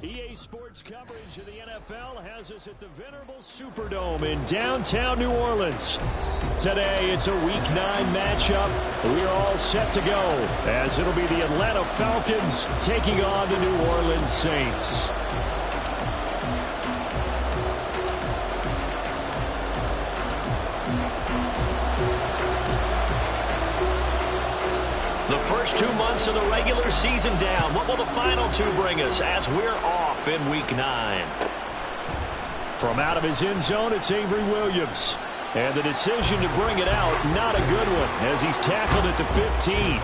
EA Sports coverage of the NFL has us at the venerable Superdome in downtown New Orleans. Today, it's a Week 9 matchup. We are all set to go, as it'll be the Atlanta Falcons taking on the New Orleans Saints. The first 2 months of the regular season down. What will the final two bring us as we're off in Week 9? From out of his end zone, it's Avery Williams. And the decision to bring it out, not a good one, as he's tackled at the 15.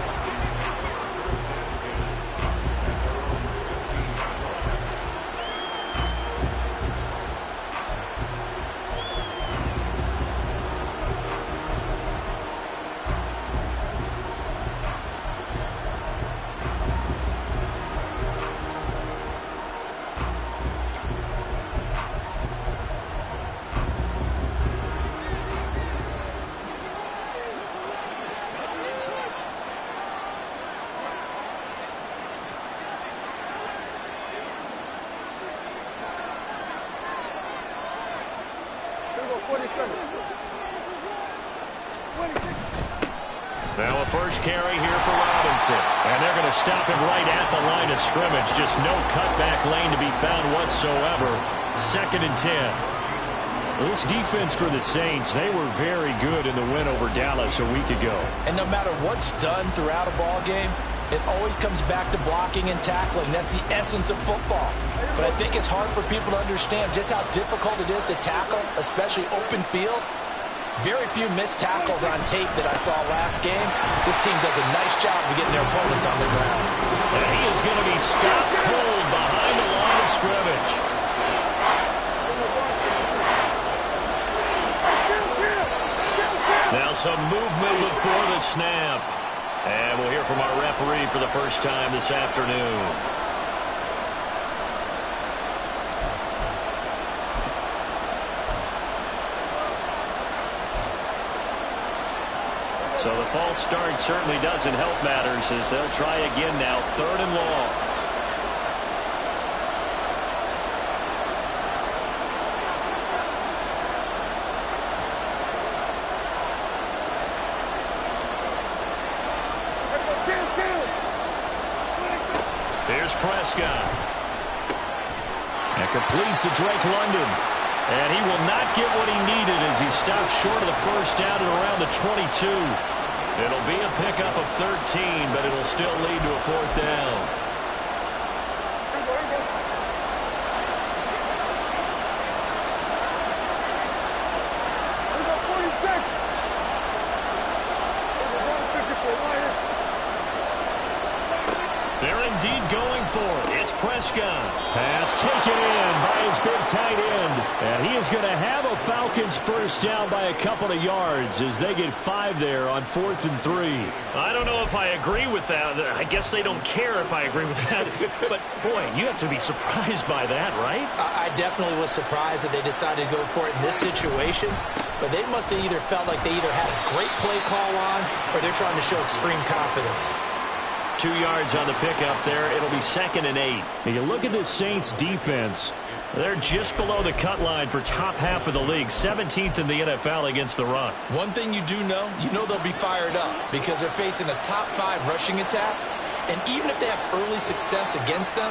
Now a first carry here for Robinson. And they're going to stop him right at the line of scrimmage. Just no cutback lane to be found whatsoever. 2nd and 10. This defense for the Saints, they were very good in the win over Dallas a week ago. And no matter what's done throughout a ball game, it always comes back to blocking and tackling. That's the essence of football. But I think it's hard for people to understand just how difficult it is to tackle, especially open field. Very few missed tackles on tape that I saw last game. This team does a nice job of getting their opponents on the ground. And he is going to be stopped cold behind the line of scrimmage. Now some movement before the snap. And we'll hear from our referee for the first time this afternoon. So the false start certainly doesn't help matters as they'll try again now. 3rd and long. Here's Prescott. And complete to Drake London. And he will not get what he needed as he stopped short of the first down at around the 22. It'll be a pickup of 13, but it'll still lead to a 4th down. They're indeed going for it. It's Prescott. Pass taken in by his big tight end. And he is going to have a Falcons first down by a couple of yards as they get 5 there on 4th and 3. I don't know if I agree with that. I guess they don't care if I agree with that. But, boy, you have to be surprised by that, right? I definitely was surprised that they decided to go for it in this situation. But they must have either felt like they either had a great play call on or they're trying to show extreme confidence. 2 yards on the pickup there. It'll be 2nd and 8. And you look at the Saints defense. They're just below the cut line for top half of the league. 17th in the NFL against the run. One thing you do know, they'll be fired up because they're facing a top 5 rushing attack. And even if they have early success against them,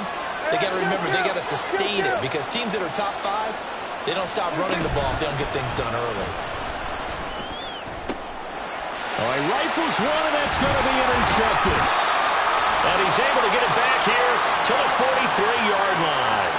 they got to remember they got to sustain it because teams that are top 5, they don't stop running the ball if they don't get things done early. All right, rifles one, and that's going to be intercepted. And he's able to get it back here to the 43-yard line.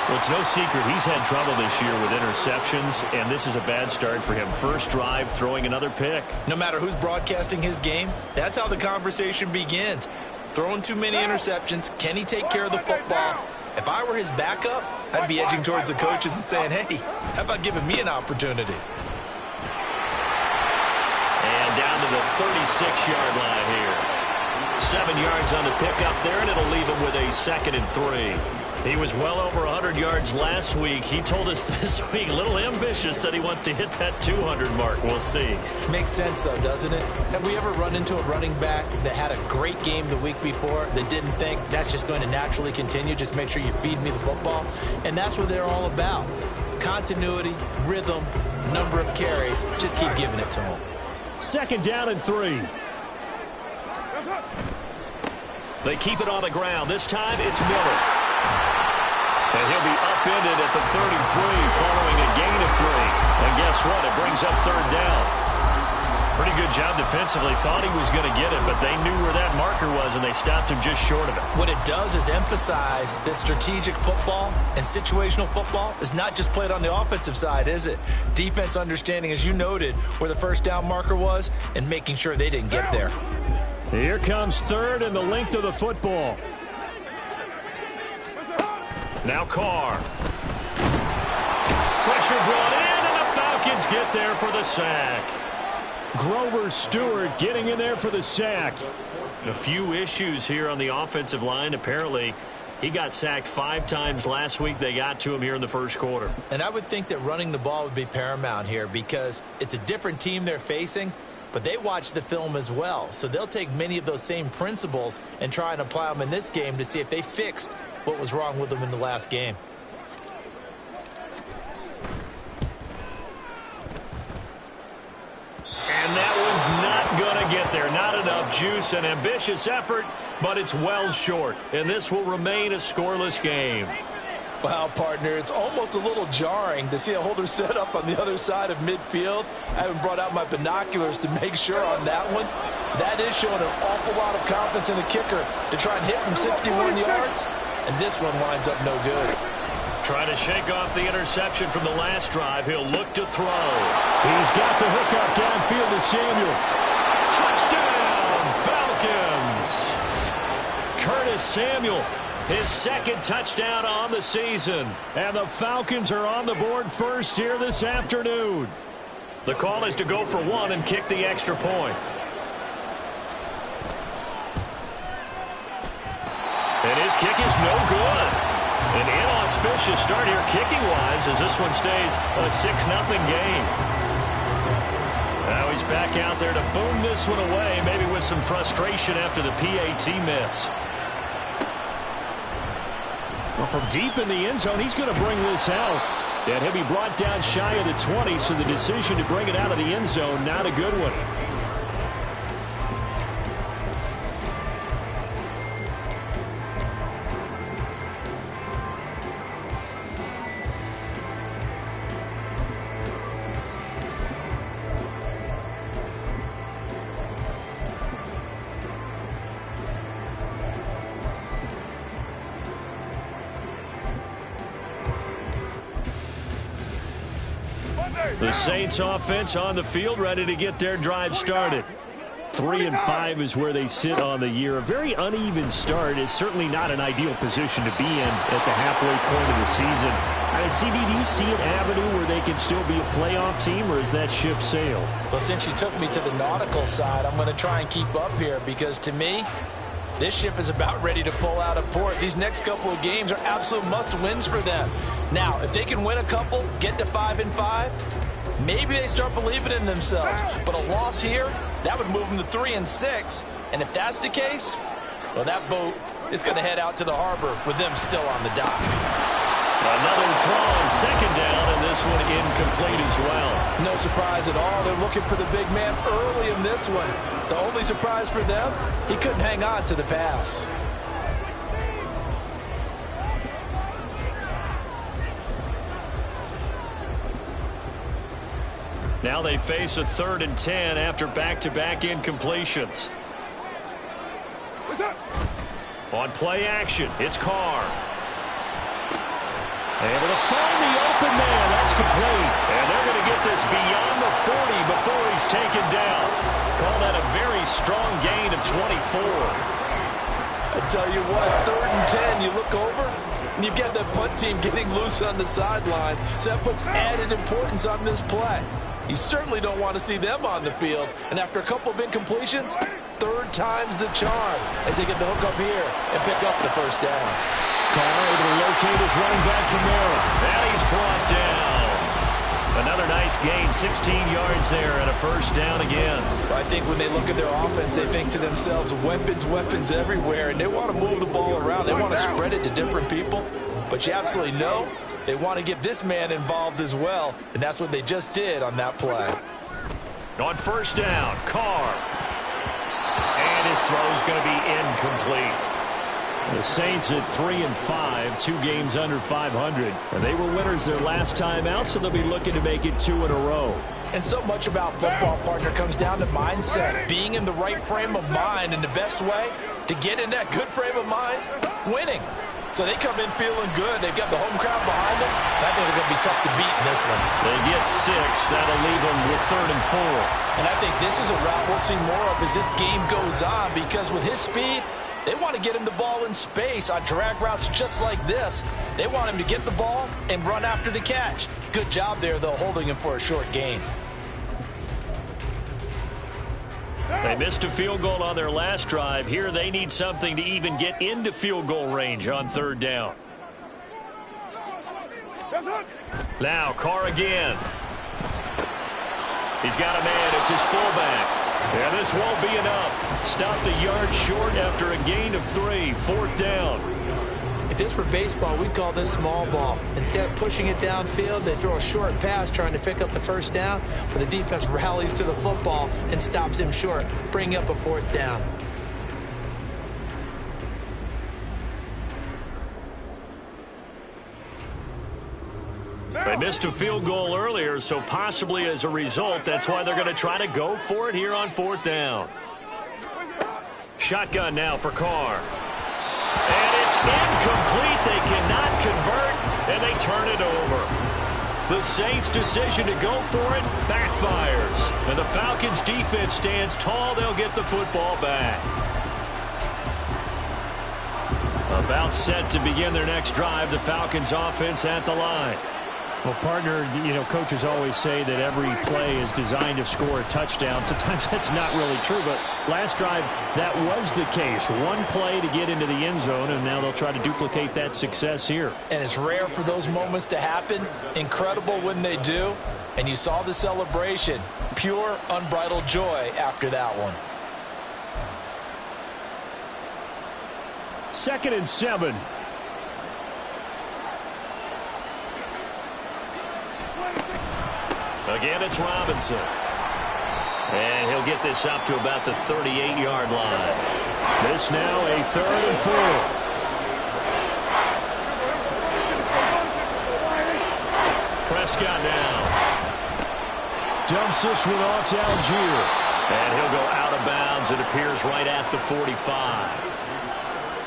Well, it's no secret he's had trouble this year with interceptions, and this is a bad start for him. First drive, throwing another pick. No matter who's broadcasting his game, that's how the conversation begins. Throwing too many interceptions, can he take care of the football? If I were his backup, I'd be edging towards the coaches and saying, hey, how about giving me an opportunity? And down to the 36-yard line here. 7 yards on the pickup there, and it'll leave him with a 2nd and 3. He was well over 100 yards last week. He told us this week, a little ambitious, said he wants to hit that 200 mark. We'll see. Makes sense, though, doesn't it? Have we ever run into a running back that had a great game the week before that didn't think that's just going to naturally continue? Just make sure you feed me the football. And that's what they're all about. Continuity, rhythm, number of carries. Just keep giving it to them. 2nd down and 3. They keep it on the ground. This time it's Miller. And he'll be upended at the 33 following a gain of 3. And guess what? It brings up 3rd down. Pretty good job defensively. Thought he was going to get it, but they knew where that marker was, and they stopped him just short of it. What it does is emphasize that strategic football and situational football is not just played on the offensive side, is it? Defense understanding, as you noted, where the 1st down marker was and making sure they didn't get there. Here comes 3rd and the length of the football. Now Carr. Pressure brought in, and the Falcons get there for the sack. Grover Stewart getting in there for the sack. A few issues here on the offensive line. Apparently, he got sacked 5 times last week. They got to him here in the 1st quarter. And I would think that running the ball would be paramount here because it's a different team they're facing, but they watch the film as well. So they'll take many of those same principles and try and apply them in this game to see if they fixed what was wrong with them in the last game. And that one's not going to get there. Not enough juice. An ambitious effort, but it's well short. And this will remain a scoreless game. Wow, partner, it's almost a little jarring to see a holder set up on the other side of midfield. I haven't brought out my binoculars to make sure on that one. That is showing an awful lot of confidence in the kicker to try and hit from 61 yards. And this one winds up no good. Trying to shake off the interception from the last drive. He'll look to throw. He's got the hook up downfield to Samuel. Touchdown, Falcons! Curtis Samuel, his 2nd touchdown on the season. And the Falcons are on the board first here this afternoon. The call is to go for 1 and kick the extra point. And his kick is no good. An inauspicious start here kicking-wise as this one stays a 6-0 game. Now he's back out there to boom this one away, maybe with some frustration after the PAT miss. Well, from deep in the end zone, he's going to bring this out. And he'll be brought down shy of the 20, so the decision to bring it out of the end zone, not a good one. The Saints offense on the field, ready to get their drive started. 3-5 is where they sit on the year. A very uneven start is certainly not an ideal position to be in at the halfway point of the season. CD, do you see an avenue where they can still be a playoff team, or is that ship sailed? Well, since you took me to the nautical side, I'm going to try and keep up here because to me, this ship is about ready to pull out of port. These next couple of games are absolute must-wins for them. Now, if they can win a couple, get to 5-5, maybe they start believing in themselves. But a loss here, that would move them to 3-6. And if that's the case, well, that boat is going to head out to the harbor with them still on the dock. Another throw on 2nd down, and this one incomplete as well. No surprise at all. They're looking for the big man early in this one. The only surprise for them, he couldn't hang on to the pass. Now they face a 3rd and 10 after back-to-back incompletions. On play action, it's Carr. Able to find the open man. That's complete. And they're going to get this beyond the 40 before he's taken down. Call that a very strong gain of 24. I tell you what, 3rd and 10, you look over, and you've got that punt team getting loose on the sideline. So that puts added importance on this play. You certainly don't want to see them on the field. And after a couple of incompletions, third time's the charm as they get the hook up here and pick up the first down. Carr able to locate his running back Kamara. And he's brought down. Another nice gain, 16 yards there, and a first down again. I think when they look at their offense, they think to themselves, weapons everywhere, and they want to move the ball around. They want to spread it to different people, but you absolutely know they want to get this man involved as well, and that's what they just did on that play. On first down, Carr. And his throw's going to be incomplete. The Saints at 3-5, 2 games under 500. And they were winners their last time out, so they'll be looking to make it 2 in a row. And so much about football, partner, comes down to mindset. Being in the right frame of mind, and the best way to get in that good frame of mind, winning. So they come in feeling good. They've got the home crowd behind them. I think they're going to be tough to beat in this one. They get 6. That'll leave them with 3rd and 4. And I think this is a route we'll see more of as this game goes on, because with his speed, they want to get him the ball in space on drag routes just like this. They want him to get the ball and run after the catch. Good job there, though, holding him for a short gain. They missed a field goal on their last drive. Here they need something to even get into field goal range on 3rd down. Now Carr again. He's got a man. It's his fullback. And this won't be enough. Stopped a yard short after a gain of 3. 4th down. If this were baseball, we'd call this small ball. Instead of pushing it downfield, they throw a short pass trying to pick up the first down, but the defense rallies to the football and stops him short, bringing up a 4th down. They missed a field goal earlier, so possibly as a result, that's why they're going to try to go for it here on 4th down. Shotgun now for Carr. And it's incomplete. They cannot convert, and they turn it over. The Saints' decision to go for it backfires. And the Falcons' defense stands tall. They'll get the football back. About set to begin their next drive. The Falcons' offense at the line. Well, partner, you know, coaches always say that every play is designed to score a touchdown. Sometimes that's not really true, but last drive, that was the case. One play to get into the end zone, and now they'll try to duplicate that success here. And it's rare for those moments to happen. Incredible when they do. And you saw the celebration. Pure, unbridled joy after that one. 2nd and 7. Again, it's Robinson. And he'll get this up to about the 38-yard line. This now a 3rd and 4. Prescott now. Dumps this one off to Algier. And he'll go out of bounds. It appears right at the 45.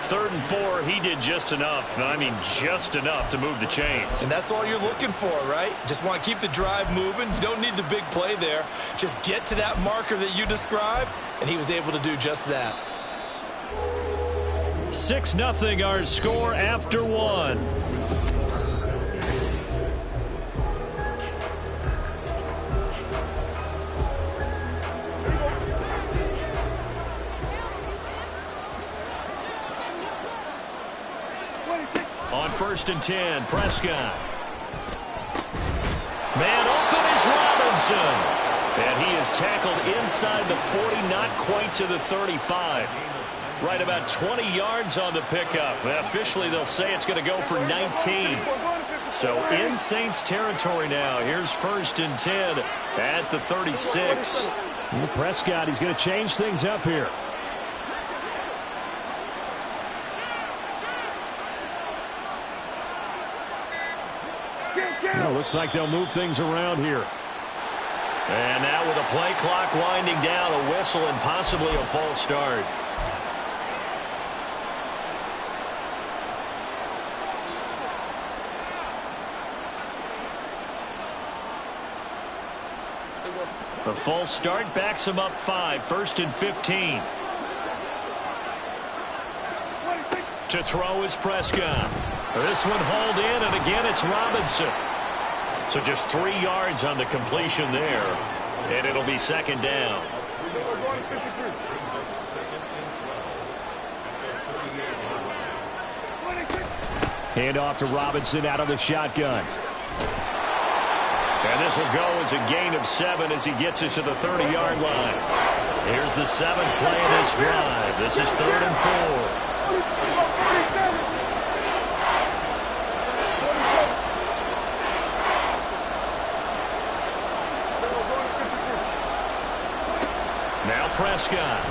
3rd and 4, he did just enough. I mean, just enough to move the chains. And that's all you're looking for, right? Just want to keep the drive moving. You don't need the big play there. Just get to that marker that you described, and he was able to do just that. 6-0 our score after 1. On 1st and 10, Prescott. Man open is Robinson. And he is tackled inside the 40, not quite to the 35. Right about 20 yards on the pickup. Officially, they'll say it's going to go for 19. So in Saints territory now. Here's 1st and 10 at the 36. Well, Prescott, he's going to change things up here. Well, looks like they'll move things around here. And now with a play clock winding down, a whistle and possibly a false start. The false start backs him up 5. 1st and 15. To throw is Prescott. This one hauled in, and again it's Robinson. So just 3 yards on the completion there, and it'll be 2nd down. Hand off to Robinson out of the shotgun. And this will go as a gain of 7 as he gets it to the 30-yard line. Here's the 7th play of this drive. This is 3rd and 4. Now Prescott.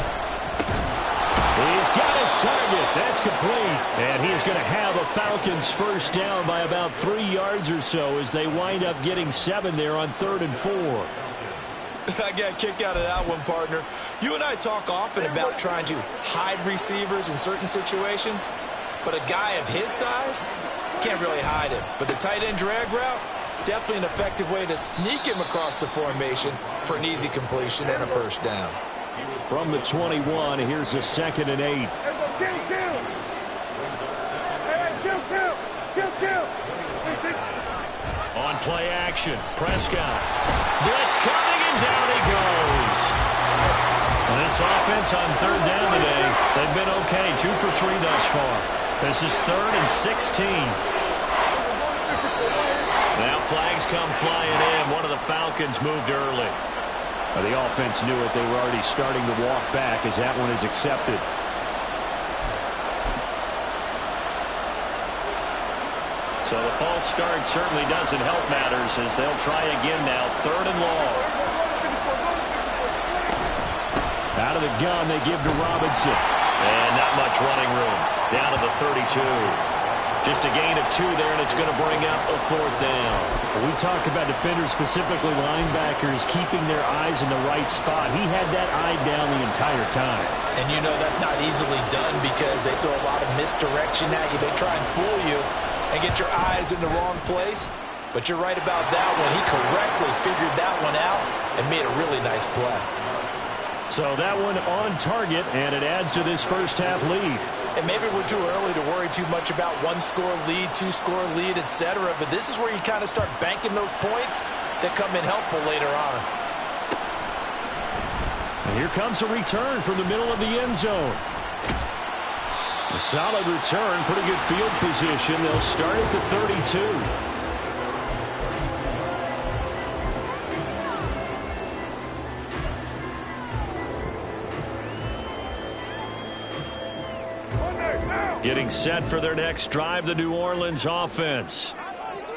He's got his target. That's complete. And he's going to have a Falcons first down by about 3 yards or so as they wind up getting 7 there on 3rd and 4. I got a kick out of that one, partner. You and I talk often about trying to hide receivers in certain situations, but a guy of his size can't really hide him. But the tight end drag route, definitely an effective way to sneak him across the formation for an easy completion and a first down. From the 21, here's a 2nd and 8. On play action, Prescott. Blitz coming, and down he goes. This offense on 3rd down today, they've been okay, 2 for 3 thus far. This is 3rd and 16. Now flags come flying in. One of the Falcons moved early. The offense knew it. They were already starting to walk back as that one is accepted. So the false start certainly doesn't help matters as they'll try again now. 3rd and long. Out of the gun, they give to Robinson. And not much running room. Down to the 32. Just a gain of 2 there, and it's going to bring up a 4th down. We talk about defenders, specifically linebackers, keeping their eyes in the right spot. He had that eye down the entire time. And you know that's not easily done because they throw a lot of misdirection at you. They try and fool you and get your eyes in the wrong place. But you're right about that one. He correctly figured that one out and made a really nice play. So that one on target, and it adds to this first half lead. And maybe we're too early to worry too much about 1-score lead, 2-score lead, etc. But this is where you kind of start banking those points that come in helpful later on. And here comes a return from the middle of the end zone. A solid return, pretty good field position. They'll start at the 32. Getting set for their next drive, the New Orleans offense.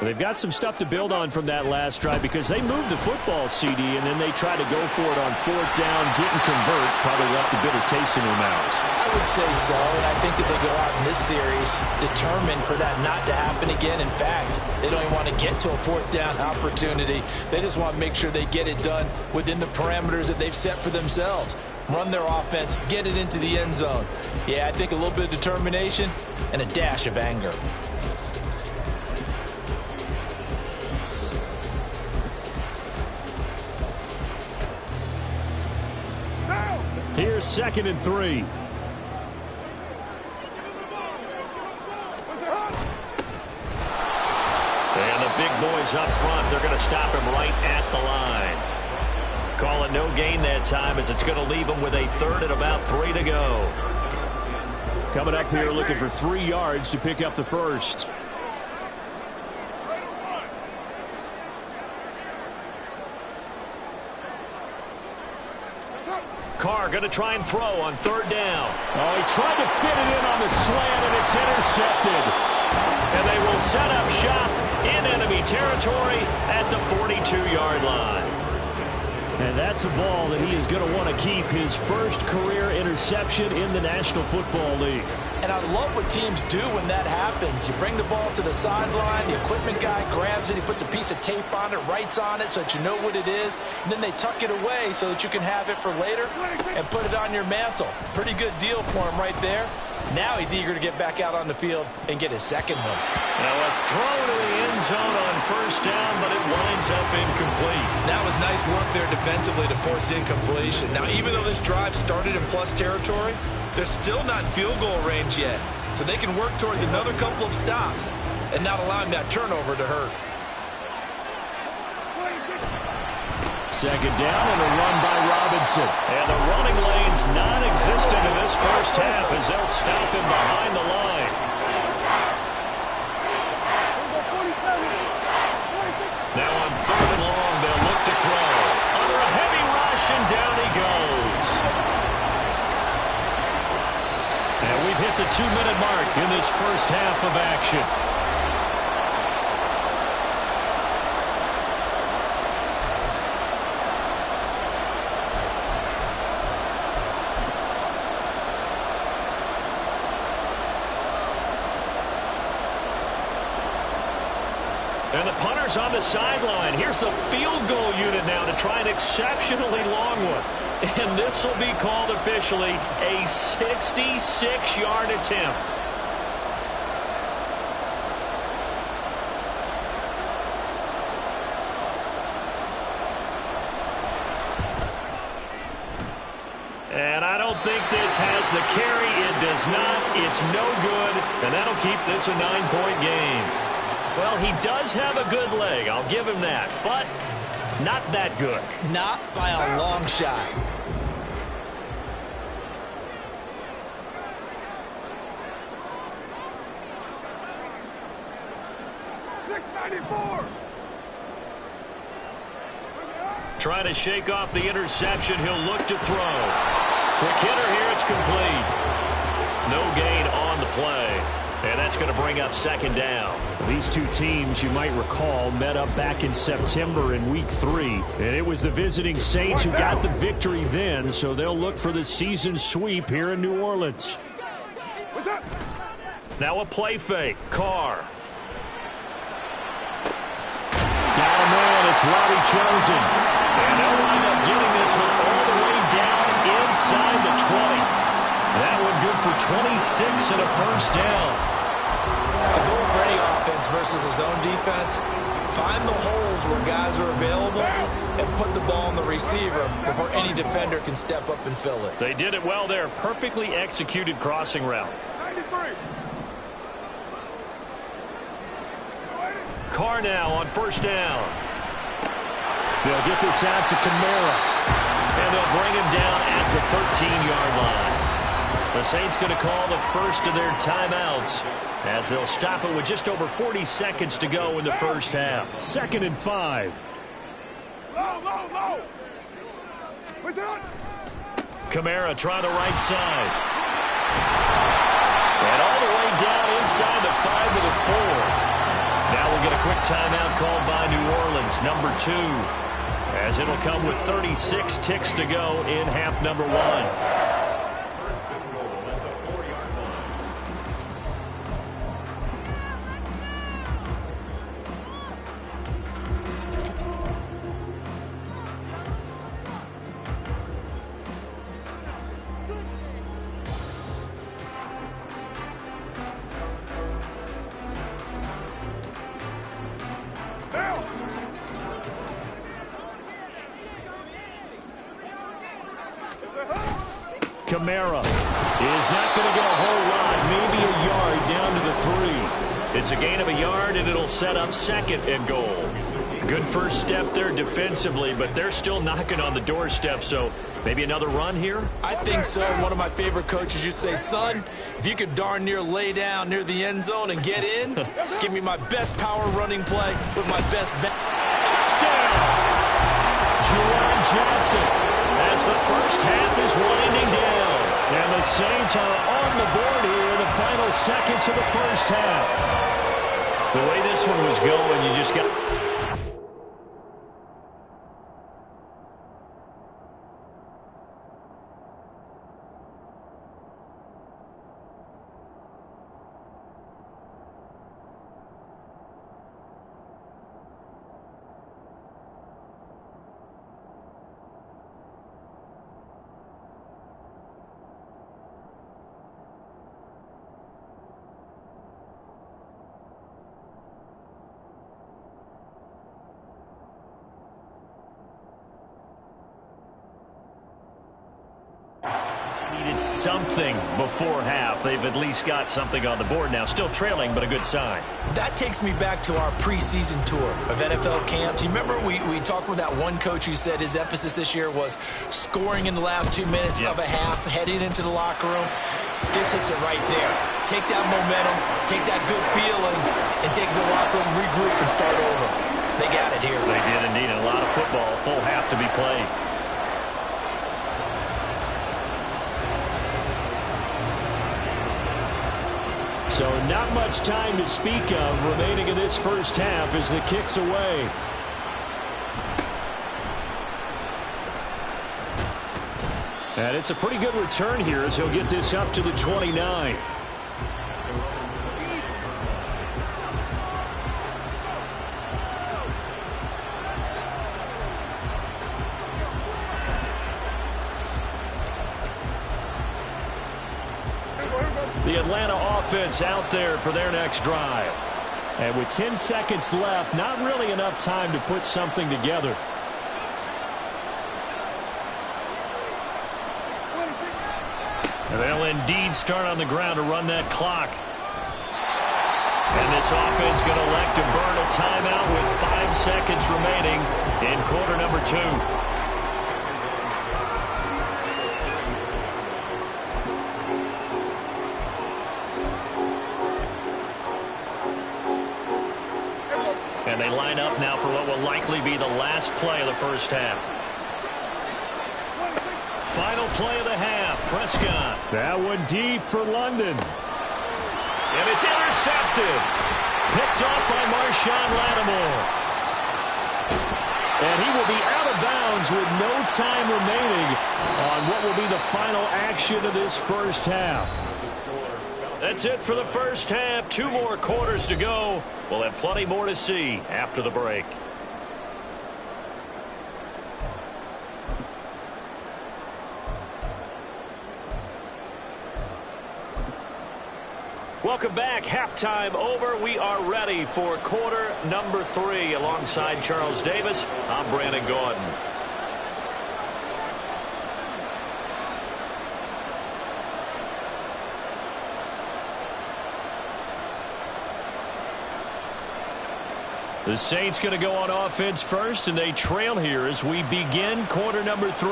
They've got some stuff to build on from that last drive because they moved the football, CD, and then they tried to go for it on 4th down, didn't convert, probably left a bitter taste in their mouths. I would say so, and I think that they go out in this series determined for that not to happen again. In fact, they don't even want to get to a 4th down opportunity. They just want to make sure they get it done within the parameters that they've set for themselves. Run their offense, get it into the end zone. Yeah, I think a little bit of determination and a dash of anger. Here's 2nd and 3. And the big boys up front, they're going to stop him right at the line. Call it no gain that time as it's going to leave him with a 3rd and about 3 to go. Coming up here looking for 3 yards to pick up the first. Carr going to try and throw on 3rd down. Oh, he tried to fit it in on the slant, and it's intercepted. And they will set up shop in enemy territory at the 42-yard line. And that's a ball that he is going to want to keep, his first career interception in the National Football League. And I love what teams do when that happens. You bring the ball to the sideline, the equipment guy grabs it, he puts a piece of tape on it, writes on it so that you know what it is, and then they tuck it away so that you can have it for later and put it on your mantle. Pretty good deal for him right there. Now he's eager to get back out on the field and get his second one. Now a throw to the end zone on 1st down, but it winds up incomplete. That was nice work there defensively to force incompletion. Now, even though this drive started in plus territory, they're still not in field goal range yet. So they can work towards another couple of stops and not allowing that turnover to hurt. 2nd down and a run by Robinson. And the running lane's non-existent in this first half as they'll stop him behind the line. reception. Down he goes. And we've hit the 2-minute mark in this first half of action. And the punter's on the sideline. Here's the field goal unit now to try an exceptionally long one. And this will be called officially a 66-yard attempt. And I don't think this has the carry. It does not. It's no good. And that'll keep this a 9-point game. Well, he does have a good leg. I'll give him that. But not that good. Not by a long shot. Trying to shake off the interception. He'll look to throw. Quick hitter here. It's complete. No gain on the play. And that's going to bring up second down. These two teams, you might recall, met up back in September in Week 3. And it was the visiting Saints who got the victory then, so they'll look for the season sweep here in New Orleans. Now a play fake. Carr. Got him in. It's Robbie Chosen. And they'll wind up getting this one all the way down inside the 20. That one good for 26 and a first down. The goal for any offense versus his own defense, find the holes where guys are available and put the ball on the receiver before any defender can step up and fill it. They did it well there. Perfectly executed crossing route. 93. Carr now on first down. They'll get this out to Kamara. And they'll bring him down at the 13-yard line. The Saints going to call the first of their timeouts as they'll stop it with just over 40 seconds to go in the first half. 2nd and 5. Low. What's it on? Kamara try the right side. And all the way down inside the 5 to the 4. Now we'll get a quick timeout called by New Orleans, number 2. As it'll come with 36 ticks to go in half number 1. Kamara is not going to get a whole lot, maybe a yard down to the 3. It's a gain of a yard, and it'll set up 2nd and goal. Good first step there defensively, but they're still knocking on the doorstep, so maybe another run here? I think so. One of my favorite coaches used to say, son, if you could darn near lay down near the end zone and get in, give me my best power running play with my best touchdown! Juwan Johnson as the first half is winding down. And the Saints are on the board here in the final seconds of the first half. The way this one was going, you just got... needed something before half. They've at least got something on the board now. Still trailing, but a good sign. That takes me back to our preseason tour of NFL camps. You remember we talked with that one coach who said his emphasis this year was scoring in the last 2 minutes of a half, heading into the locker room. This hits it right there. Take that momentum, take that good feeling, and take it to the locker room, regroup, and start over. They got it here. They did indeed. A lot of football, full half to be played. So not much time to speak of remaining in this first half as the kick's away. And it's a pretty good return here as he'll get this up to the 29. The Atlanta offense out there for their next drive. And with 10 seconds left, not really enough time to put something together. And they'll indeed start on the ground to run that clock. And this offense going to elect to burn a timeout with 5 seconds remaining in quarter number 2. And they line up now for what will likely be the last play of the first half. Final play of the half, Prescott. That one deep for London. And it's intercepted. Picked off by Marshawn Lattimore. And he will be out of bounds with no time remaining on what will be the final action of this first half. That's it for the first half. 2 more quarters to go. We'll have plenty more to see after the break. Welcome back. Halftime over. We are ready for quarter number 3. Alongside Charles Davis, I'm Brandon Gordon. The Saints going to go on offense first, and they trail here as we begin quarter number 3.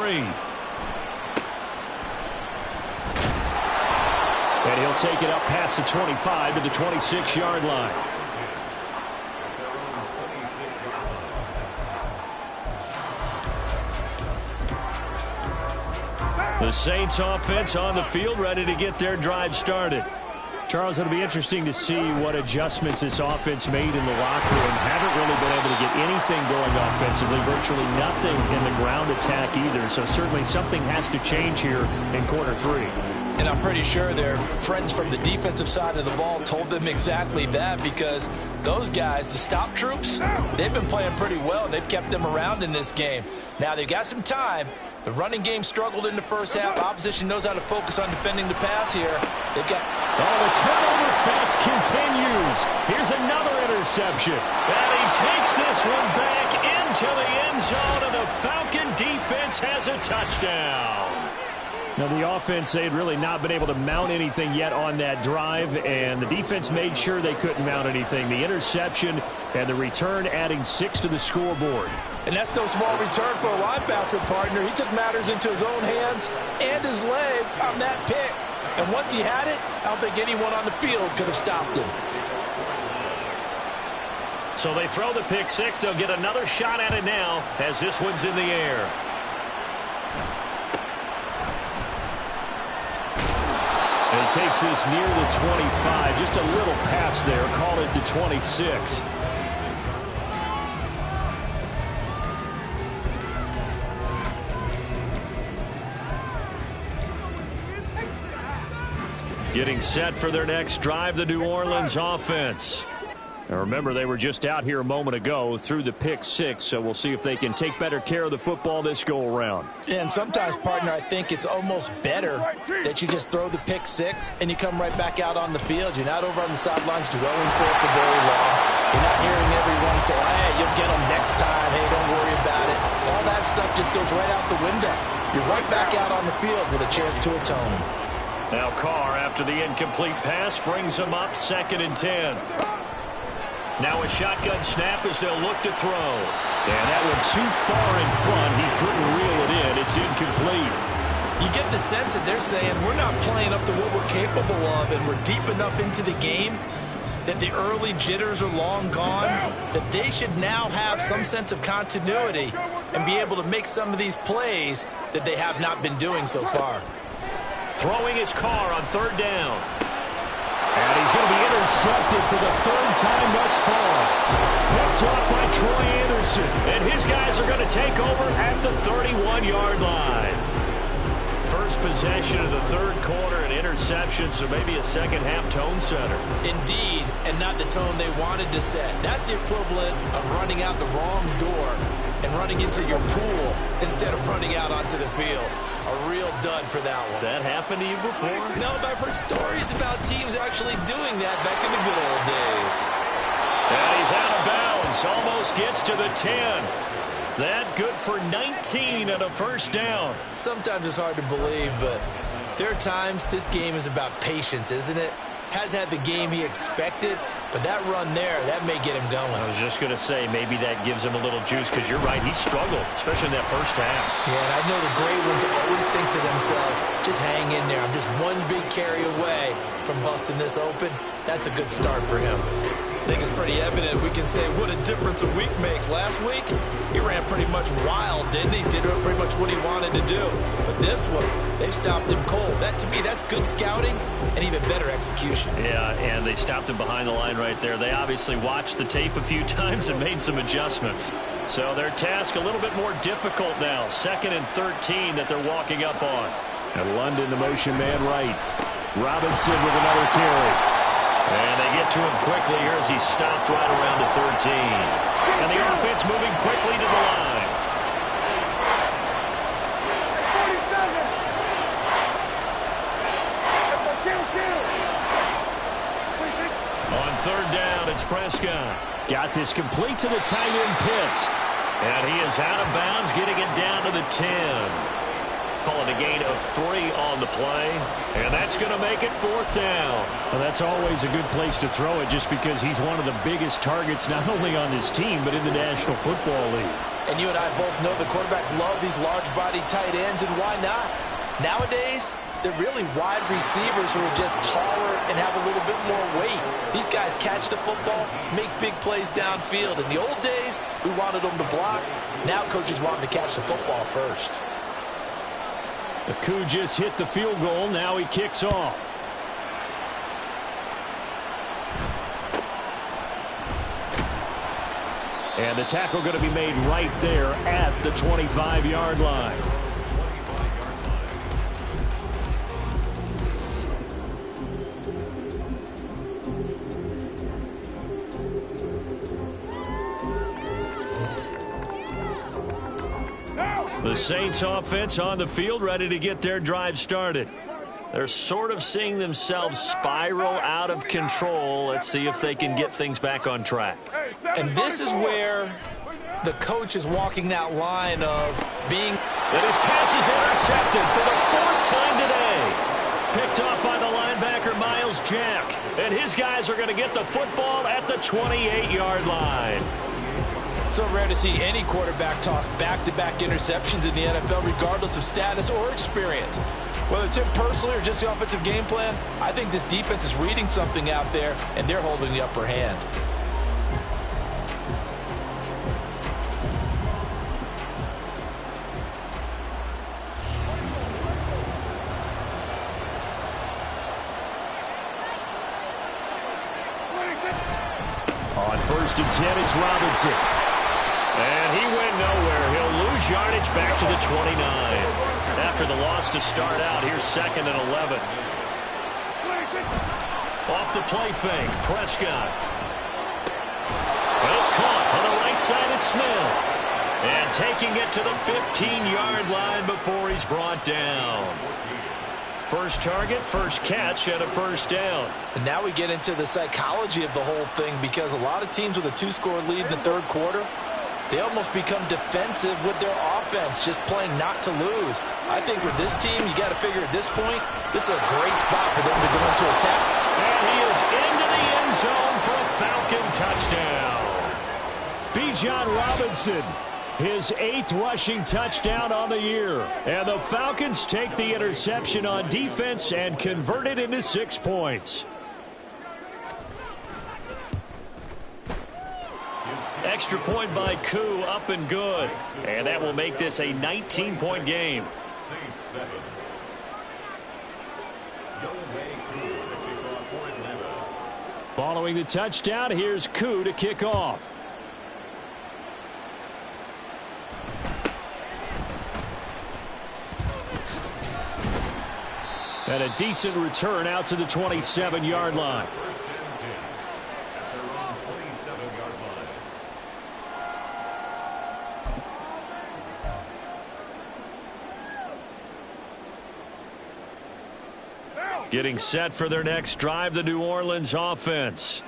And he'll take it up past the 25 to the 26-yard line. The Saints offense on the field, ready to get their drive started. Charles, it'll be interesting to see what adjustments this offense made in the locker room. Haven't really been able to get anything going offensively, virtually nothing in the ground attack either. So certainly something has to change here in quarter 3. And I'm pretty sure their friends from the defensive side of the ball told them exactly that, because those guys, the stop troops, they've been playing pretty well. They've kept them around in this game. Now they've got some time. The running game struggled in the first half. Opposition knows how to focus on defending the pass here. They've got... Oh, the turnover fest continues. Here's another interception. And he takes this one back into the end zone, and the Falcon defense has a touchdown. Now, the offense, they had really not been able to mount anything yet on that drive, and the defense made sure they couldn't mount anything. The interception and the return adding 6 to the scoreboard. And that's no small return for a linebacker, partner. He took matters into his own hands and his legs on that pick. And once he had it, I don't think anyone on the field could have stopped him. So they throw the pick 6. They'll get another shot at it now as this one's in the air. And he takes this near the 25. Just a little pass there. Call it the 26. Getting set for their next drive, the New Orleans offense. Now remember, they were just out here a moment ago through the pick 6, so we'll see if they can take better care of the football this go-around. Yeah, and sometimes, partner, I think it's almost better that you just throw the pick 6 and you come right back out on the field. You're not over on the sidelines dwelling for it for very long. You're not hearing everyone say, hey, you'll get them next time. Hey, don't worry about it. All that stuff just goes right out the window. You're right back out on the field with a chance to atone. Now Carr, after the incomplete pass, brings him up 2nd and 10. Now a shotgun snap as they'll look to throw. And that one too far in front. He couldn't reel it in. It's incomplete. You get the sense that they're saying we're not playing up to what we're capable of, and we're deep enough into the game that the early jitters are long gone, that they should now have some sense of continuity and be able to make some of these plays that they have not been doing so far. Throwing his Carr on 3rd down. And he's going to be intercepted for the third time thus far. Picked off by Troy Anderson. And his guys are going to take over at the 31-yard line. First possession of the third quarter, an interception, so maybe a second-half tone setter. Indeed, and not the tone they wanted to set. That's the equivalent of running out the wrong door and running into your pool instead of running out onto the field. A real dud for that one. Has that happened to you before? No, but I've heard stories about teams actually doing that back in the good old days. And he's out of bounds, almost gets to the 10. That good for 19 and a first down. Sometimes it's hard to believe, but there are times this game is about patience, isn't it? Has had the game he expected, but that run there, that may get him going. I was just going to say, maybe that gives him a little juice, because you're right, he struggled, especially in that first half. Yeah, and I know the great ones always think to themselves, just hang in there. I'm just one big carry away from busting this open. That's a good start for him. I think it's pretty evident we can say what a difference a week makes. Last week, he ran pretty much wild, didn't he? Did pretty much what he wanted to do. But this one, they stopped him cold. That, to me, that's good scouting and even better execution. Yeah, and they stopped him behind the line right there. They obviously watched the tape a few times and made some adjustments. So their task a little bit more difficult now. 2nd and 13 that they're walking up on. And London, the motion man right. Robinson with another carry. And they get to him quickly here as he's stopped right around the 13. And the offense moving quickly to the line. 47. On 3rd down, it's Prescott. Got this complete to the tight end Pitts. And he is out of bounds, getting it down to the 10. Calling a gain of 3 on the play. And that's going to make it 4th down. Well, that's always a good place to throw it, just because he's one of the biggest targets not only on his team but in the National Football League. And you and I both know the quarterbacks love these large-body tight ends, and why not? Nowadays, they're really wide receivers who are just taller and have a little bit more weight. These guys catch the football, make big plays downfield. In the old days, we wanted them to block. Now coaches want them to catch the football first. The Coup just hit the field goal. Now he kicks off. And the tackle going to be made right there at the 25-yard line. The Saints offense on the field, ready to get their drive started. They're sort of seeing themselves spiral out of control. Let's see if they can get things back on track. And this is where the coach is walking that line of being... And his pass is intercepted for the 4th time today. Picked off by the linebacker, Miles Jack. And his guys are going to get the football at the 28-yard line. So rare to see any quarterback toss back-to-back interceptions in the NFL, regardless of status or experience. Whether it's him personally or just the offensive game plan, I think this defense is reading something out there, and they're holding the upper hand. On 1st and 10, it's Robinson. And he went nowhere. He'll lose yardage back to the 29. After the loss to start out, here's 2nd and 11. Off the play fake, Prescott. And it's caught on the right side at Smith. And taking it to the 15-yard line before he's brought down. First target, first catch, and a first down. And now we get into the psychology of the whole thing, because a lot of teams with a 2-score lead in the 3rd quarter, they almost become defensive with their offense, just playing not to lose. I think with this team, you got to figure at this point, this is a great spot for them to go into attack. And he is into the end zone for a Falcon touchdown. Bijan Robinson, his 8th rushing touchdown on the year. And the Falcons take the interception on defense and convert it into 6 points. Extra point by Coup, up and good. And that will make this a 19-point game. Following the touchdown, here's Koo to kick off. And a decent return out to the 27-yard line. First and 10 at their own 27-yard line. Getting set for their next drive, the New Orleans offense.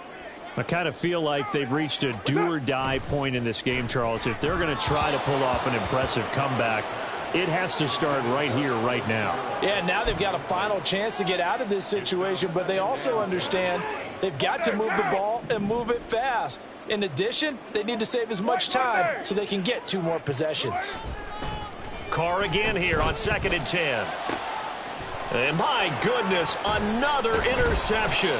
I kind of feel like they've reached a do-or-die point in this game, Charles. If they're going to try to pull off an impressive comeback, it has to start right here, right now. Yeah, now they've got a final chance to get out of this situation, but they also understand they've got to move the ball and move it fast. In addition, they need to save as much time so they can get 2 more possessions. Carr again here on 2nd and 10. And my goodness, another interception.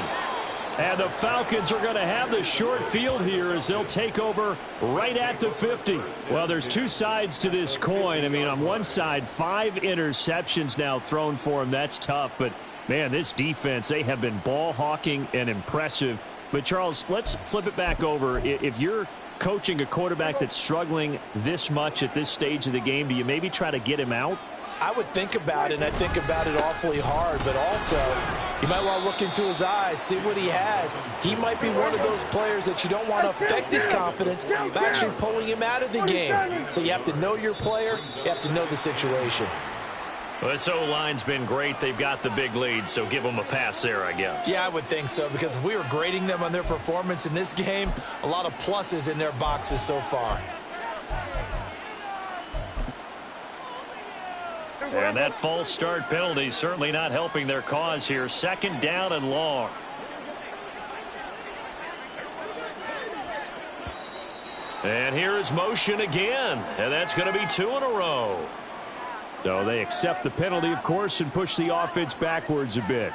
And the Falcons are going to have the short field here as they'll take over right at the 50. Well, there's 2 sides to this coin. I mean, on one side, 5 interceptions now thrown for them. That's tough. But, man, this defense, they have been ball hawking and impressive. But, Charles, let's flip it back over. If you're coaching a quarterback that's struggling this much at this stage of the game, do you maybe try to get him out? I would think about it, and I think about it awfully hard, but also you might want to look into his eyes, see what he has. He might be one of those players that you don't want to affect his confidence by actually pulling him out of the game. So you have to know your player, you have to know the situation. Well, this O-line's been great. They've got the big lead, so give them a pass there, I guess. Yeah, I would think so, because if we were grading them on their performance in this game, a lot of pluses in their boxes so far. And that false start penalty certainly not helping their cause here. 2nd down and long. And here is motion again. And that's going to be 2 in a row. So they accept the penalty, of course, and push the offense backwards a bit.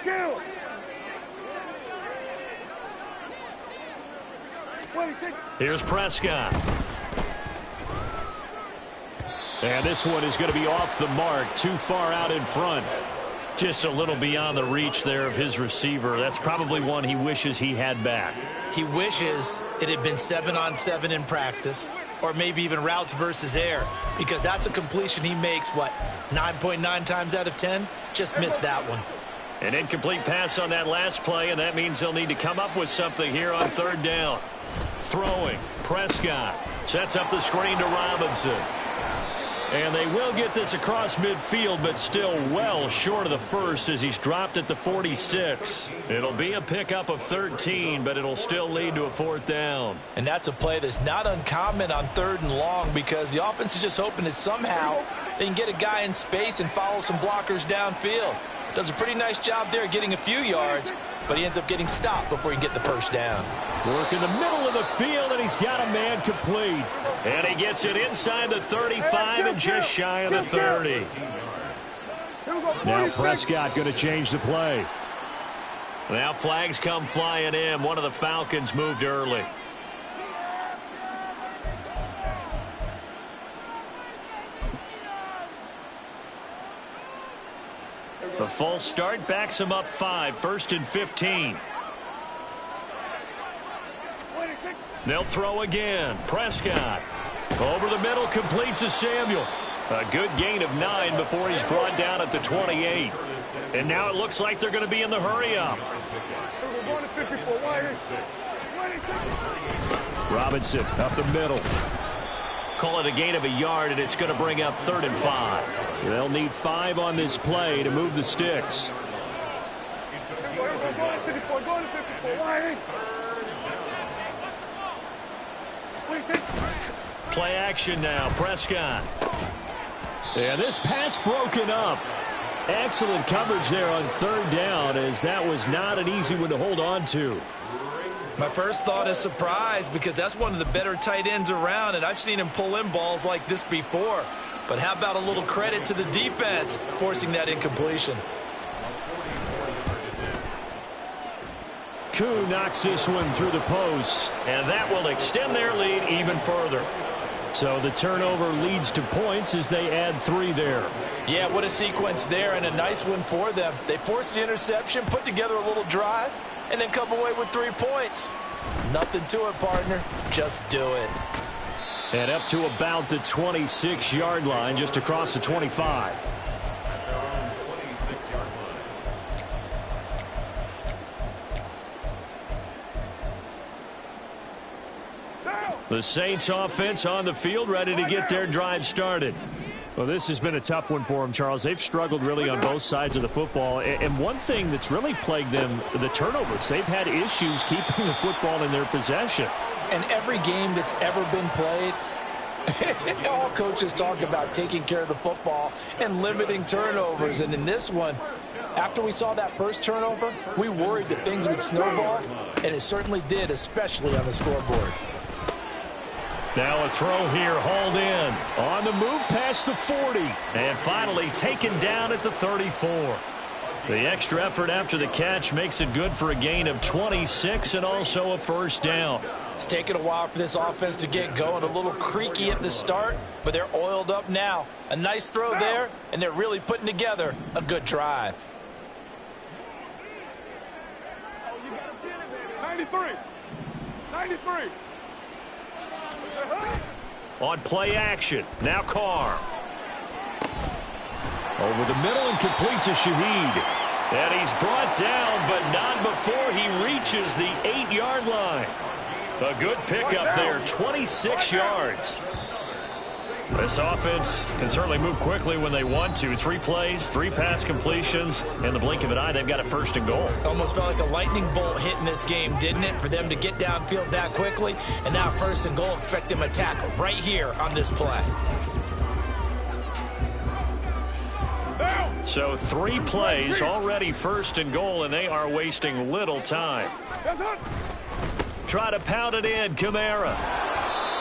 Kill. Here's Prescott. And this one is going to be off the mark, too far out in front. Just a little beyond the reach there of his receiver. That's probably one he wishes he had back. He wishes it had been 7-on-7 in practice, or maybe even routes versus air, because that's a completion he makes, 9.9 times out of 10? Just missed that one. An incomplete pass on that last play, and that means they'll need to come up with something here on 3rd down. Throwing, Prescott sets up the screen to Robinson. And they will get this across midfield, but still well short of the first as he's dropped at the 46. It'll be a pickup of 13, but it'll still lead to a 4th down. And that's a play that's not uncommon on 3rd and long, because the offense is just hoping that somehow they can get a guy in space and follow some blockers downfield. Does a pretty nice job there getting a few yards, but he ends up getting stopped before he can get the 1st down. Work in the middle of the field, and he's got a man complete. And he gets it inside the 35 and just shy of the 30. Now Prescott going to change the play. Now flags come flying in. One of the Falcons moved early. The false start backs him up 5. 1st and 15. They'll throw again. Prescott over the middle, complete to Samuel. A good gain of 9 before he's brought down at the 28. And now it looks like they're going to be in the hurry-up. Robinson up the middle. Call it a gain of a yard, and it's going to bring up 3rd and 5. They'll need 5 on this play to move the sticks. Play action now. Prescott. And this pass broken up. Excellent coverage there on 3rd down, as that was not an easy one to hold on to. My first thought is surprise, because that's one of the better tight ends around, and I've seen him pull in balls like this before. But how about a little credit to the defense forcing that incompletion? Koo knocks this one through the post, and that will extend their lead even further. So the turnover leads to points as they add 3 there. Yeah, what a sequence there, and a nice one for them. They forced the interception, put together a little drive, and then come away with 3 points. Nothing to it, partner. Just do it. And up to about the 26-yard line, just across the 25. The Saints offense on the field, ready to get their drive started. Well, this has been a tough one for them, Charles. They've struggled really on both sides of the football. And one thing that's really plagued them, the turnovers. They've had issues keeping the football in their possession. And every game that's ever been played, all coaches talk about taking care of the football and limiting turnovers. And in this one, after we saw that first turnover, we worried that things would snowball, and it certainly did, especially on the scoreboard. Now a throw here, hauled in. On the move past the 40. And finally taken down at the 34. The extra effort after the catch makes it good for a gain of 26 and also a first down. It's taken a while for this offense to get going. A little creaky at the start, but they're oiled up now. A nice throw there, and they're really putting together a good drive. 93. 93. On play action, now Carr. Over the middle and complete to Shaheed. And he's brought down, but not before he reaches the 8-yard line. A good pickup there, 26 yards. This offense can certainly move quickly when they want to. 3 plays, 3 pass completions. In the blink of an eye, they've got a first and goal. Almost felt like a lightning bolt hit in this game, didn't it? For them to get downfield that quickly. And now first and goal, expect them to tackle right here on this play. So 3 plays, already first and goal, and they are wasting little time. Try to pound it in, Kamara.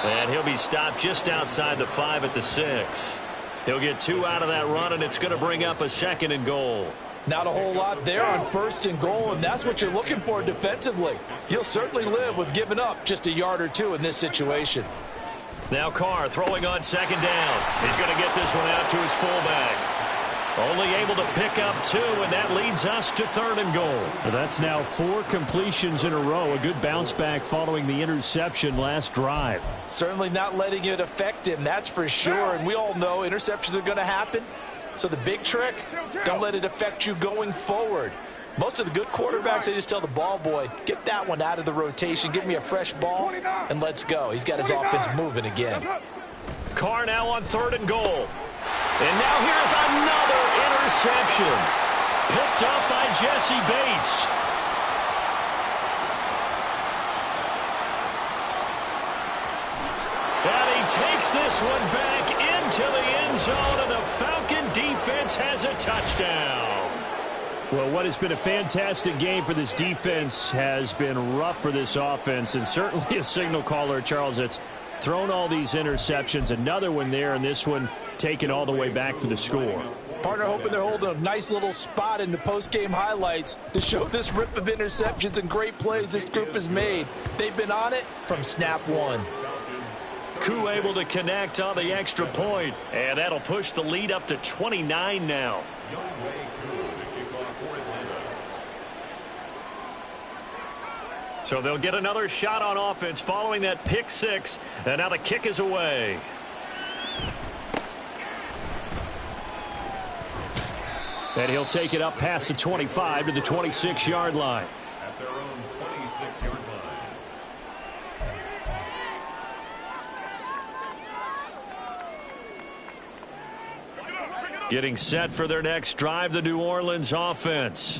And he'll be stopped just outside the 5 at the 6. He'll get 2 out of that run, and it's going to bring up a second and goal. Not a whole lot there on first and goal, and that's what you're looking for defensively. You'll certainly live with giving up just a yard or 2 in this situation. Now Carr throwing on second down. He's going to get this one out to his fullback. Only able to pick up 2, and that leads us to third and goal. Well, that's now 4 completions in a row. A good bounce back following the interception last drive. Certainly not letting it affect him, that's for sure. And we all know interceptions are going to happen. So the big trick, don't let it affect you going forward. Most of the good quarterbacks, they just tell the ball boy, get that one out of the rotation, give me a fresh ball, and let's go. He's got his offense moving again. Carr now on third and goal. And now here's another interception. Picked up by Jesse Bates. And he takes this one back into the end zone, and the Falcon defense has a touchdown. Well, what has been a fantastic game for this defense has been rough for this offense, and certainly a signal caller, Charles, that's thrown all these interceptions. Another one there, and this one taken all the way back for the score. Partner hoping they're holding a nice little spot in the post-game highlights to show this rip of interceptions and great plays this group has made. They've been on it from snap 1. Koo able to connect on the extra point, and that'll push the lead up to 29 now. So they'll get another shot on offense following that pick 6, and now the kick is away. And he'll take it up past the 25 to the 26-yard line. At their own 26-yard line. Getting set for their next drive, the New Orleans offense.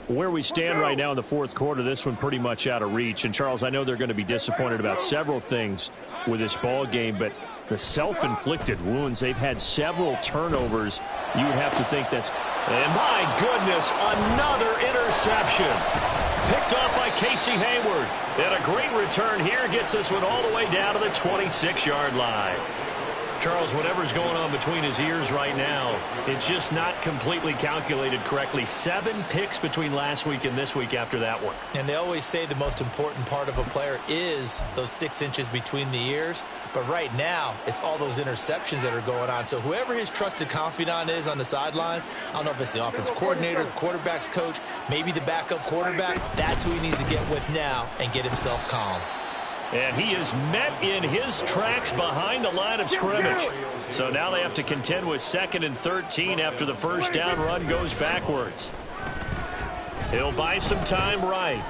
Where we stand right now in the fourth quarter, this one pretty much out of reach. And, Charles, I know they're going to be disappointed about several things with this ball game, but the self-inflicted wounds, they've had several turnovers. You would have to think that's... And my goodness, another interception. Picked off by Casey Hayward. And a great return here gets this one all the way down to the 26-yard line. Charles, whatever's going on between his ears right now, it's just not completely calculated correctly. 7 picks between last week and this week after that one. And they always say the most important part of a player is those 6 inches between the ears. But right now, it's all those interceptions that are going on. So whoever his trusted confidant is on the sidelines, I don't know if it's the offense coordinator, the quarterback's coach, maybe the backup quarterback, that's who he needs to get with now and get himself calm. And he is met in his tracks behind the line of scrimmage. So now they have to contend with 2nd and 13 after the first down run goes backwards. He'll buy some time right.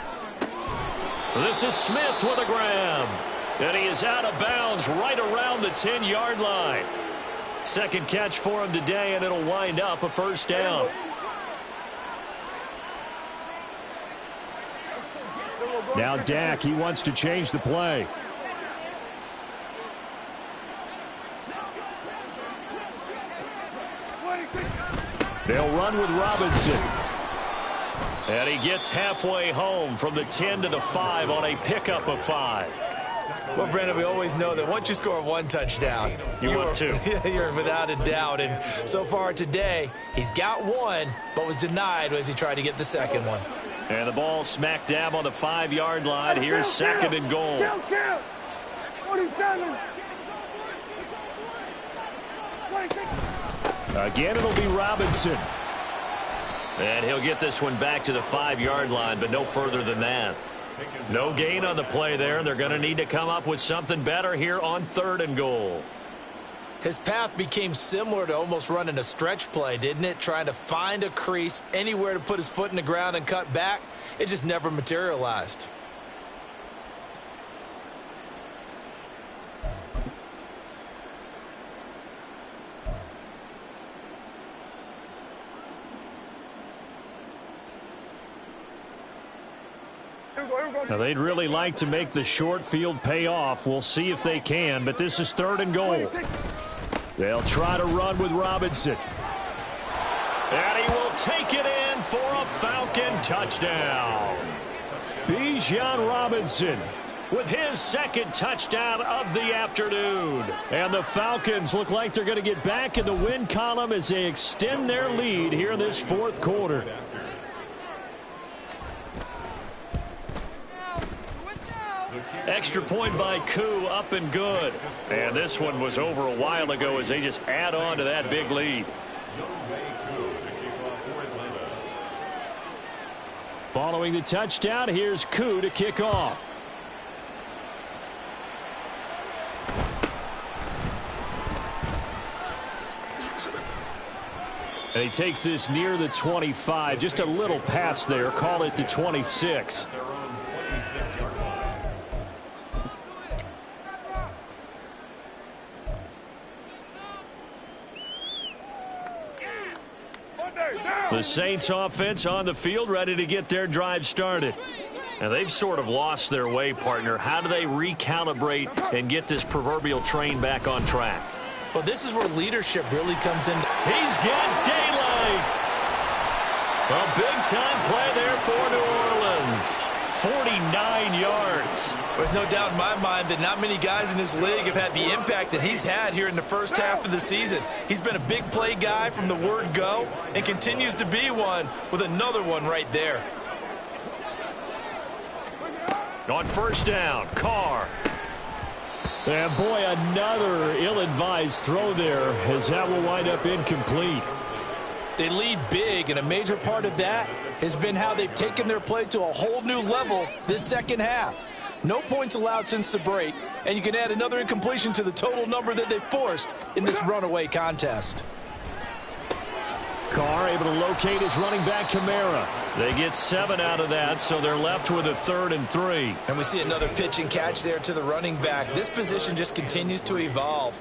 This is Smith with a grab. And he is out of bounds right around the 10-yard line. Second catch for him today, and it'll wind up a first down. Now Dak, he wants to change the play. They'll run with Robinson. And he gets halfway home from the 10 to the 5 on a pickup of 5. Well, Brandon, we always know that once you score 1 touchdown, want 2. You're without a doubt. And so far today, he's got 1, but was denied as he tried to get the second one. And the ball smack dab on the 5-yard line. Here's 2nd and goal. 47. Again, it'll be Robinson. And he'll get this one back to the 5-yard line, but no further than that. No gain on the play there. They're going to need to come up with something better here on 3rd and goal. His path became similar to almost running a stretch play, didn't it? Trying to find a crease, anywhere to put his foot in the ground and cut back. It just never materialized. Now, they'd really like to make the short field pay off. We'll see if they can, but this is 3rd and goal. They'll try to run with Robinson. And he will take it in for a Falcon touchdown. Bijan Robinson with his 2nd touchdown of the afternoon. And the Falcons look like they're going to get back in the win column as they extend their lead here in this 4th quarter. Extra point by Koo, up and good. And this one was over a while ago as they just add on to that big lead. Following the touchdown, here's Koo to kick off. And he takes this near the 25. Just a little pass there. Call it the 26. The Saints offense on the field, ready to get their drive started. And they've sort of lost their way, partner. How do they recalibrate and get this proverbial train back on track? Well, this is where leadership really comes in. He's got daylight. A big-time play there for New Orleans. 49 yards. There's no doubt in my mind that not many guys in this league have had the impact that he's had here in the first half of the season. He's been a big play guy from the word go and continues to be one with another one right there. On first down, Carr. And boy, another ill-advised throw there as that will wind up incomplete. They lead big, and a major part of that has been how they've taken their play to a whole new level this second half. No points allowed since the break, and you can add another incompletion to the total number that they forced in this runaway contest. Carr able to locate his running back, Kamara. They get 7 out of that, so they're left with a 3rd and 3. And we see another pitch and catch there to the running back. This position just continues to evolve.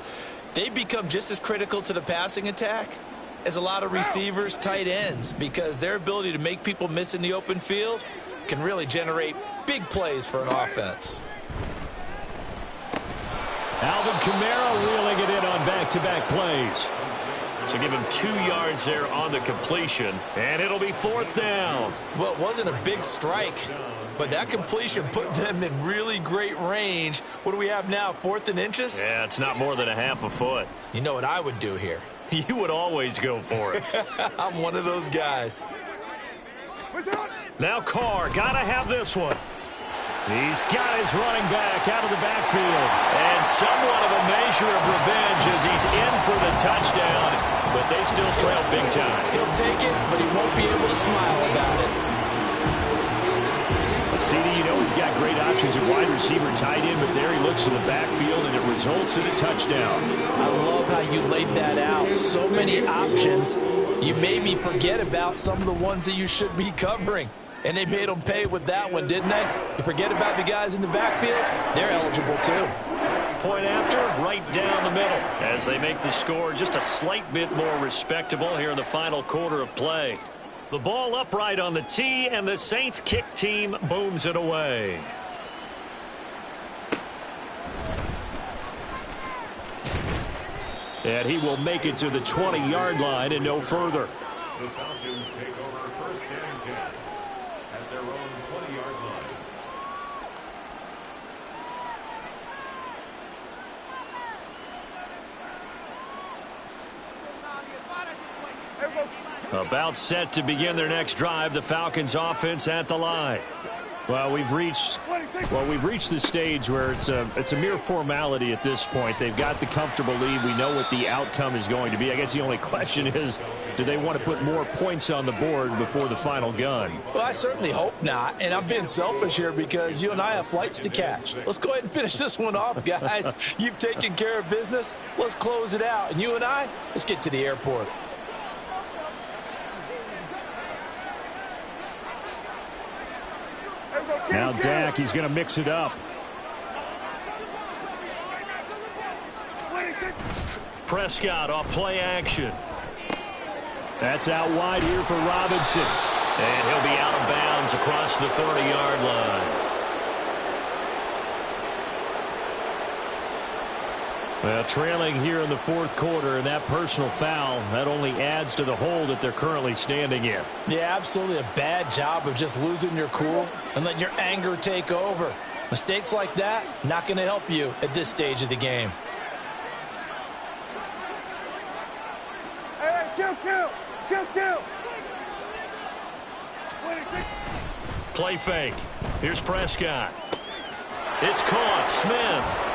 They become just as critical to the passing attack as a lot of receivers, tight ends, because their ability to make people miss in the open field can really generate big plays for an offense. Alvin Kamara reeling it in on back-to-back plays. So give him 2 yards there on the completion, and it'll be 4th down. Well, it wasn't a big strike, but that completion put them in really great range. What do we have now, 4th and inches? Yeah, it's not more than a half a foot. You know what I would do here? You would always go for it. I'm one of those guys. Now Carr, gotta have this one. He's got his running back out of the backfield. And somewhat of a measure of revenge as he's in for the touchdown, but they still trail big time. He'll take it, but he won't be able to smile about it. CD, you know he's got great options at wide receiver, tight end, but there he looks to the backfield, and it results in a touchdown. I love how you laid that out. So many options. You made me forget about some of the ones that you should be covering. And they made them pay with that one, didn't they? You forget about the guys in the backfield, they're eligible too. Point after, right down the middle, as they make the score just a slight bit more respectable here in the final quarter of play. The ball upright on the tee, and the Saints kick team booms it away. And he will make it to the 20-yard line and no further. The Falcons take over 1st and 10 at their own 20-yard line. About set to begin their next drive, the Falcons offense at the line. Well, we've reached the stage where it's a mere formality at this point. They've got the comfortable lead. We know what the outcome is going to be. I guess the only question is, do they want to put more points on the board before the final gun? Well, I certainly hope not. And I'm being selfish here because you and I have flights to catch. Let's go ahead and finish this one off, guys. You've taken care of business. Let's close it out. And you and I, let's get to the airport. Now Dak, he's going to mix it up. Prescott off play action. That's out wide here for Robinson. And he'll be out of bounds across the 30-yard line. Well, trailing here in the 4th quarter, and that personal foul, that only adds to the hole that they're currently standing in. Yeah, absolutely a bad job of just losing your cool and letting your anger take over. Mistakes like that, not going to help you at this stage of the game. Hey, kill. Play fake. Here's Prescott. It's caught. Smith.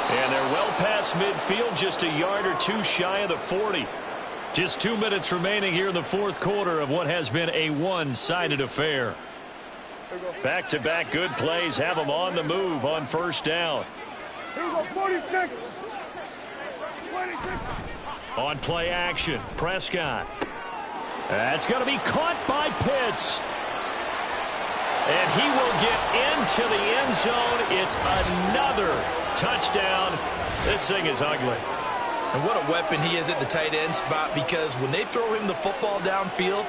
And they're well past midfield, just a yard or two shy of the 40. Just 2 minutes remaining here in the 4th quarter of what has been a one-sided affair. Back-to-back good plays have them on the move on 1st down. Here we go, 46. On play action, Prescott. That's going to be caught by Pitts. And he will get into the end zone. It's another touchdown. This thing is ugly. And what a weapon he is at the tight end spot, because when they throw him the football downfield,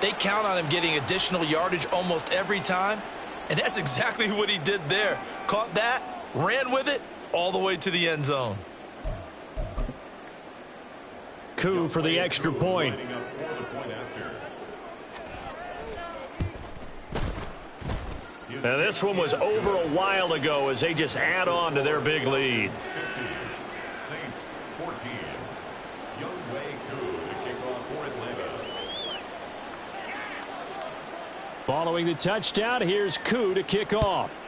they count on him getting additional yardage almost every time. And that's exactly what he did there. Caught that, ran with it, all the way to the end zone. Coup for the extra point. Now this one was over a while ago as they just add on to their big lead. Saints 14. Youngway Koo to kick off for Atlanta. Following the touchdown, here's Koo to kick off.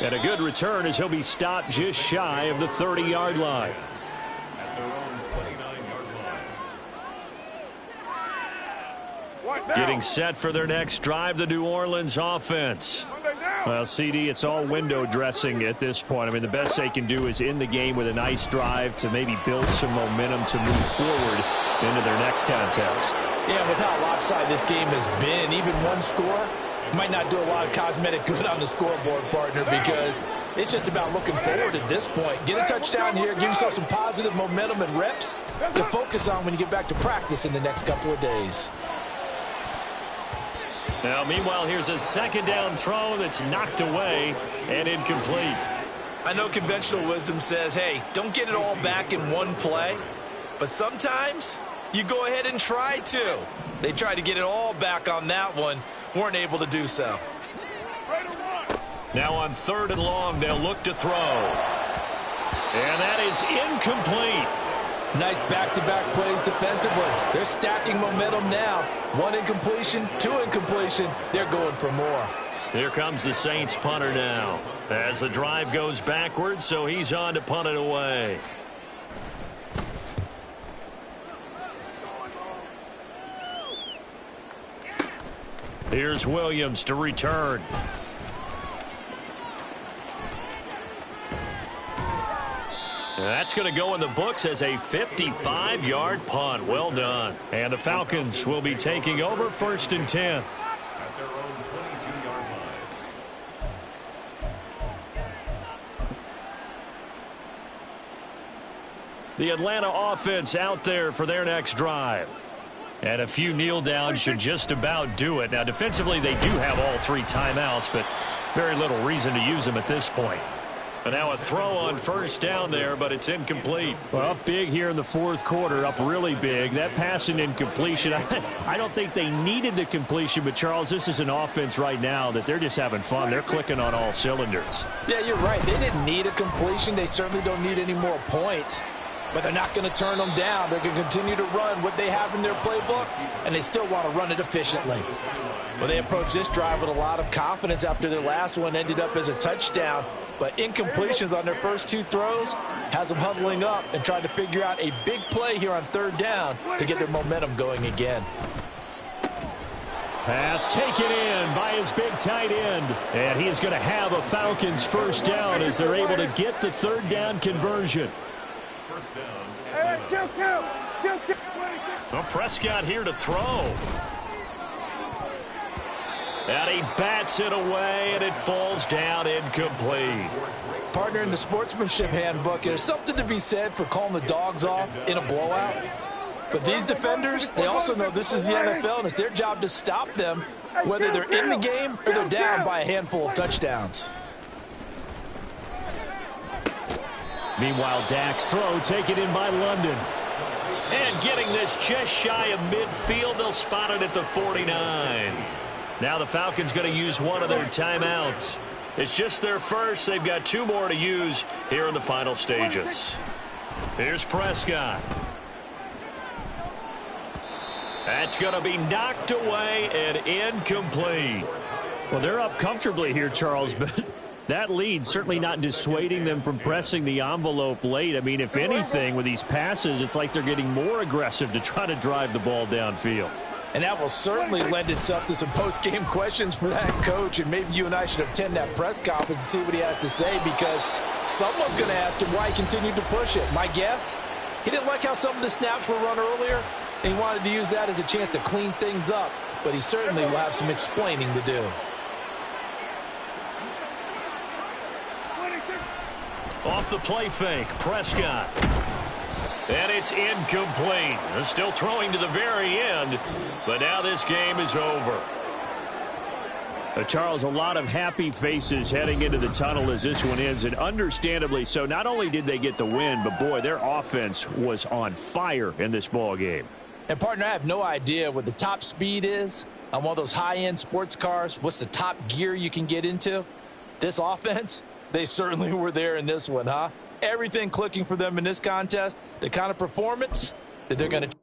And a good return as he'll be stopped just shy of the 30-yard line. At their own 29-yard line. Getting set for their next drive, the New Orleans offense. Well, CD, it's all window dressing at this point. I mean, the best they can do is in the game with a nice drive to maybe build some momentum to move forward into their next contest. Yeah, with how lopsided this game has been, even one score might not do a lot of cosmetic good on the scoreboard, partner, because it's just about looking forward at this point. Get a touchdown here, give yourself some positive momentum and reps to focus on when you get back to practice in the next couple of days. Now, meanwhile, here's a second down throw that's knocked away and incomplete. I know conventional wisdom says, hey, don't get it all back in one play. But sometimes you go ahead and try to. They tried to get it all back on that one. Weren't able to do so. Now on 3rd and long, they'll look to throw. And that is incomplete. Nice back-to-back plays defensively. They're stacking momentum now. 1 incompletion, 2 incompletion. They're going for more. Here comes the Saints punter now. As the drive goes backwards, so he's on to punt it away. Here's Williams to return. That's going to go in the books as a 55-yard punt. Well done. And the Falcons will be taking over 1st and 10. At their own 22-yard line. The Atlanta offense out there for their next drive. And a few kneel downs should just about do it. Now, defensively, they do have all 3 timeouts, but very little reason to use them at this point. And now a throw on 1st down there, but it's incomplete. Well, up big here in the 4th quarter, up really big. That pass and incompletion, I don't think they needed the completion, but, Charles, this is an offense right now that they're just having fun. They're clicking on all cylinders. Yeah, you're right. They didn't need a completion. They certainly don't need any more points. But they're not going to turn them down. They're going to continue to run what they have in their playbook, and they still want to run it efficiently. Well, they approached this drive with a lot of confidence after their last one ended up as a touchdown. But incompletions on their first 2 throws has them huddling up and trying to figure out a big play here on 3rd down to get their momentum going again. Pass taken in by his big tight end. And he is going to have a Falcons 1st down as they're able to get the 3rd down conversion. 1st down. Hey, kill. Well, Prescott here to throw. And he bats it away, and it falls down incomplete. Partner, in the sportsmanship handbook, there's something to be said for calling the dogs off in a blowout. But these defenders, they also know this is the NFL, and it's their job to stop them, whether they're in the game or they're down by a handful of touchdowns. Meanwhile, Dak's throw taken in by London. And getting this just shy of midfield, they'll spot it at the 49. Now the Falcons going to use one of their timeouts. It's just their first. They've got 2 more to use here in the final stages. Here's Prescott. That's going to be knocked away and incomplete. Well, they're up comfortably here, Charles, but that lead certainly not dissuading them from pressing the envelope late. I mean, if anything, with these passes, it's like they're getting more aggressive to try to drive the ball downfield. And that will certainly lend itself to some post-game questions for that coach. And maybe you and I should attend that press conference and see what he has to say, because someone's going to ask him why he continued to push it. My guess, he didn't like how some of the snaps were run earlier, and he wanted to use that as a chance to clean things up. But he certainly will have some explaining to do. Off the play fake, Prescott. And it's incomplete. They're still throwing to the very end, but now this game is over. Charles, a lot of happy faces heading into the tunnel as this one ends, and understandably so. Not only did they get the win, but, boy, their offense was on fire in this ball game. And, partner, I have no idea what the top speed is on one of those high-end sports cars. What's the top gear you can get into? This offense, they certainly were there in this one, huh? Everything clicking for them in this contest, the kind of performance that they're going to